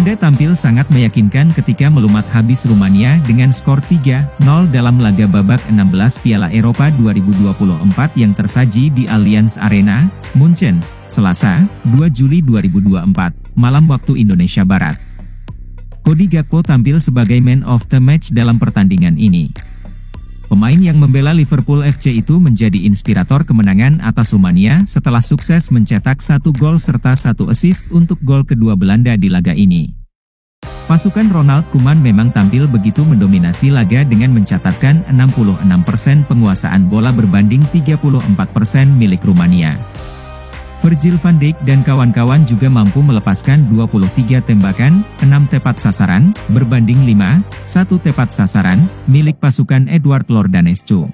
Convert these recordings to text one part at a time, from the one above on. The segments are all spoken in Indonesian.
Belanda tampil sangat meyakinkan ketika melumat habis Rumania dengan skor 3-0 dalam laga babak 16 Piala Eropa 2024 yang tersaji di Allianz Arena, Munchen, Selasa, 2 Juli 2024, malam waktu Indonesia Barat. Cody Gakpo tampil sebagai man of the match dalam pertandingan ini. Pemain yang membela Liverpool FC itu menjadi inspirator kemenangan atas Rumania setelah sukses mencetak 1 gol serta 1 assist untuk gol kedua Belanda di laga ini. Pasukan Ronald Koeman memang tampil begitu mendominasi laga dengan mencatatkan 66% penguasaan bola berbanding 34% milik Rumania. Virgil van Dijk dan kawan-kawan juga mampu melepaskan 23 tembakan, 6 tepat sasaran, berbanding 5-1 tepat sasaran, milik pasukan Edouard Lordanescu.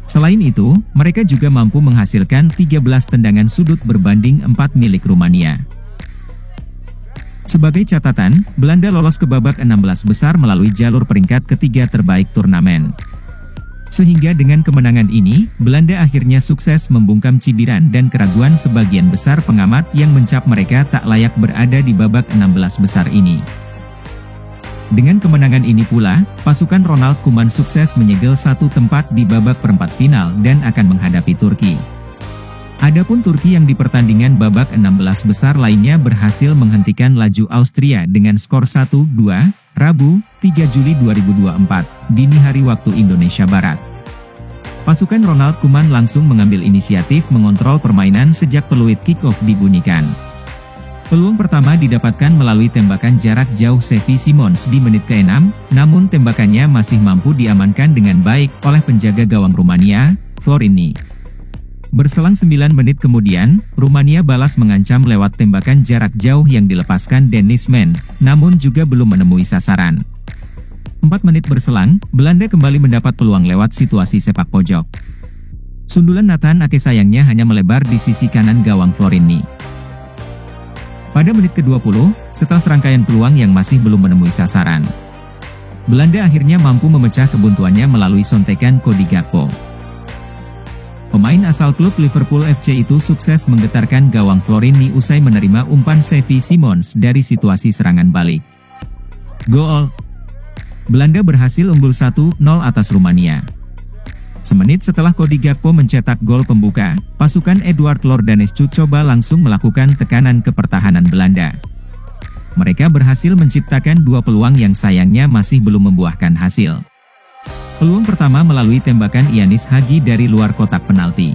Selain itu, mereka juga mampu menghasilkan 13 tendangan sudut berbanding 4 milik Rumania. Sebagai catatan, Belanda lolos ke babak 16 besar melalui jalur peringkat ketiga terbaik turnamen. Sehingga dengan kemenangan ini, Belanda akhirnya sukses membungkam cibiran dan keraguan sebagian besar pengamat yang mencap mereka tak layak berada di babak 16 besar ini. Dengan kemenangan ini pula, pasukan Ronald Koeman sukses menyegel satu tempat di babak perempat final dan akan menghadapi Turki. Adapun Turki yang di pertandingan babak 16 besar lainnya berhasil menghentikan laju Austria dengan skor 1-2, Rabu, 3 Juli 2024, dini hari waktu Indonesia Barat. Pasukan Ronald Koeman langsung mengambil inisiatif mengontrol permainan sejak peluit kick-off dibunyikan. Peluang pertama didapatkan melalui tembakan jarak jauh Xavi Simons di menit ke-6, namun tembakannya masih mampu diamankan dengan baik oleh penjaga gawang Rumania, Florini. Berselang 9 menit kemudian, Rumania balas mengancam lewat tembakan jarak jauh yang dilepaskan Dennis Mann, namun juga belum menemui sasaran. 4 menit berselang, Belanda kembali mendapat peluang lewat situasi sepak pojok. Sundulan Nathan Ake sayangnya hanya melebar di sisi kanan gawang Florini. Pada menit ke-20, setelah serangkaian peluang yang masih belum menemui sasaran, Belanda akhirnya mampu memecah kebuntuannya melalui sontekan Cody Gakpo. Pemain asal klub Liverpool FC itu sukses menggetarkan gawang Florini usai menerima umpan Xavi Simons dari situasi serangan balik. Gol! Belanda berhasil unggul 1-0 atas Rumania. Semenit setelah Cody Gakpo mencetak gol pembuka, pasukan Edouard Lordanescu coba langsung melakukan tekanan ke pertahanan Belanda. Mereka berhasil menciptakan 2 peluang yang sayangnya masih belum membuahkan hasil. Peluang pertama melalui tembakan Yanis Hagi dari luar kotak penalti.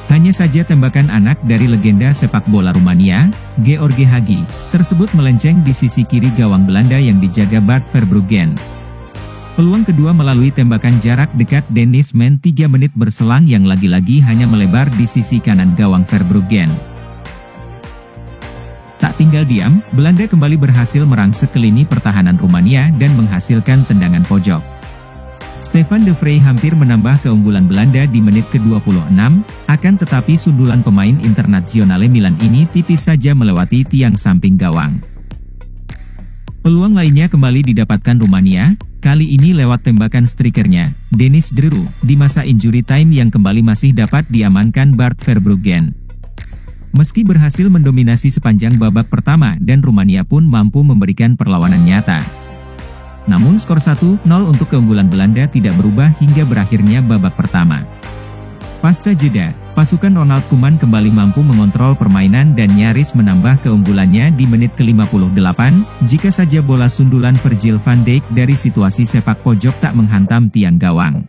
Hanya saja tembakan anak dari legenda sepak bola Rumania, George Hagi, tersebut melenceng di sisi kiri gawang Belanda yang dijaga Bart Verbruggen. Peluang kedua melalui tembakan jarak dekat Dennis Mann 3 menit berselang yang lagi-lagi hanya melebar di sisi kanan gawang Verbruggen. Tak tinggal diam, Belanda kembali berhasil merangsek ke lini pertahanan Rumania dan menghasilkan tendangan pojok. Stefan de Vrij hampir menambah keunggulan Belanda di menit ke-26, akan tetapi sundulan pemain Internazionale Milan ini tipis saja melewati tiang samping gawang. Peluang lainnya kembali didapatkan Rumania, kali ini lewat tembakan strikernya, Denis Dreru, di masa injury time yang kembali masih dapat diamankan Bart Verbruggen. Meski berhasil mendominasi sepanjang babak pertama dan Rumania pun mampu memberikan perlawanan nyata. Namun skor 1-0 untuk keunggulan Belanda tidak berubah hingga berakhirnya babak pertama. Pasca jeda, pasukan Ronald Koeman kembali mampu mengontrol permainan dan nyaris menambah keunggulannya di menit ke-58, jika saja bola sundulan Virgil van Dijk dari situasi sepak pojok tak menghantam tiang gawang.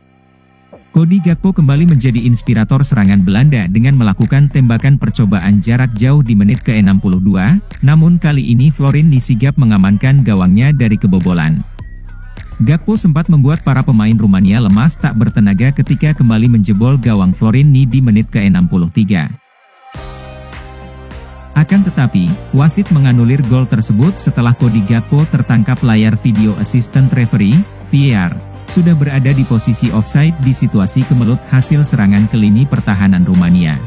Cody Gakpo kembali menjadi inspirator serangan Belanda dengan melakukan tembakan percobaan jarak jauh di menit ke-62, namun kali ini Florini sigap mengamankan gawangnya dari kebobolan. Gakpo sempat membuat para pemain Rumania lemas tak bertenaga ketika kembali menjebol gawang Florini di menit ke-63. Akan tetapi, wasit menganulir gol tersebut setelah Cody Gakpo tertangkap layar video assistant referee, VAR, sudah berada di posisi offside di situasi kemelut hasil serangan ke lini pertahanan Rumania.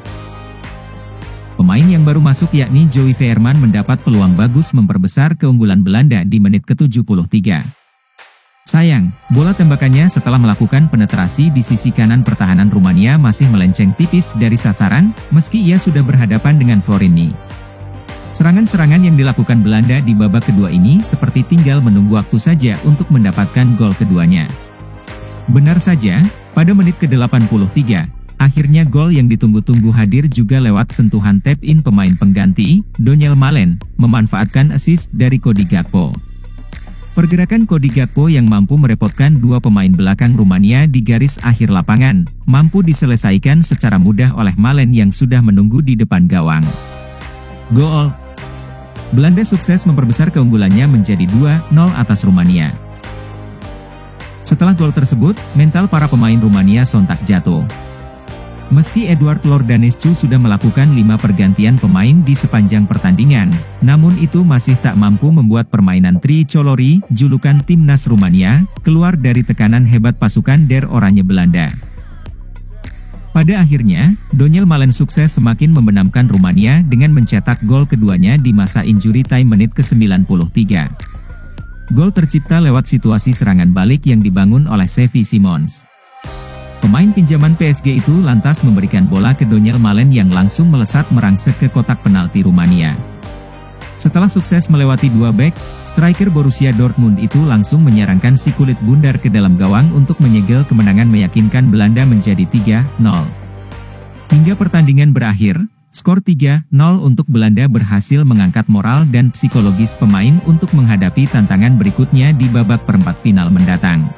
Pemain yang baru masuk yakni Joey Veerman mendapat peluang bagus memperbesar keunggulan Belanda di menit ke-73. Sayang, bola tembakannya setelah melakukan penetrasi di sisi kanan pertahanan Rumania masih melenceng tipis dari sasaran, meski ia sudah berhadapan dengan Florini. Serangan-serangan yang dilakukan Belanda di babak kedua ini seperti tinggal menunggu waktu saja untuk mendapatkan gol keduanya. Benar saja, pada menit ke-83, akhirnya gol yang ditunggu-tunggu hadir juga lewat sentuhan tap-in pemain pengganti, Donyell Malen, memanfaatkan assist dari Cody Gakpo. Pergerakan Cody Gakpo yang mampu merepotkan dua pemain belakang Rumania di garis akhir lapangan, mampu diselesaikan secara mudah oleh Malen yang sudah menunggu di depan gawang. Gol! Belanda sukses memperbesar keunggulannya menjadi 2-0 atas Rumania. Setelah gol tersebut, mental para pemain Rumania sontak jatuh. Meski Eduard Lordanescu sudah melakukan 5 pergantian pemain di sepanjang pertandingan, namun itu masih tak mampu membuat permainan Tricolori, julukan timnas Rumania, keluar dari tekanan hebat pasukan Der Oranje Belanda. Pada akhirnya, Donyell Malen sukses semakin membenamkan Rumania dengan mencetak gol keduanya di masa injury time menit ke-93. Gol tercipta lewat situasi serangan balik yang dibangun oleh Xavi Simons. Pemain pinjaman PSG itu lantas memberikan bola ke Donyell Malen yang langsung melesat merangsek ke kotak penalti Rumania. Setelah sukses melewati 2 bek, striker Borussia Dortmund itu langsung menyerangkan si kulit bundar ke dalam gawang untuk menyegel kemenangan meyakinkan Belanda menjadi 3-0. Hingga pertandingan berakhir, skor 3-0 untuk Belanda berhasil mengangkat moral dan psikologis pemain untuk menghadapi tantangan berikutnya di babak perempat final mendatang.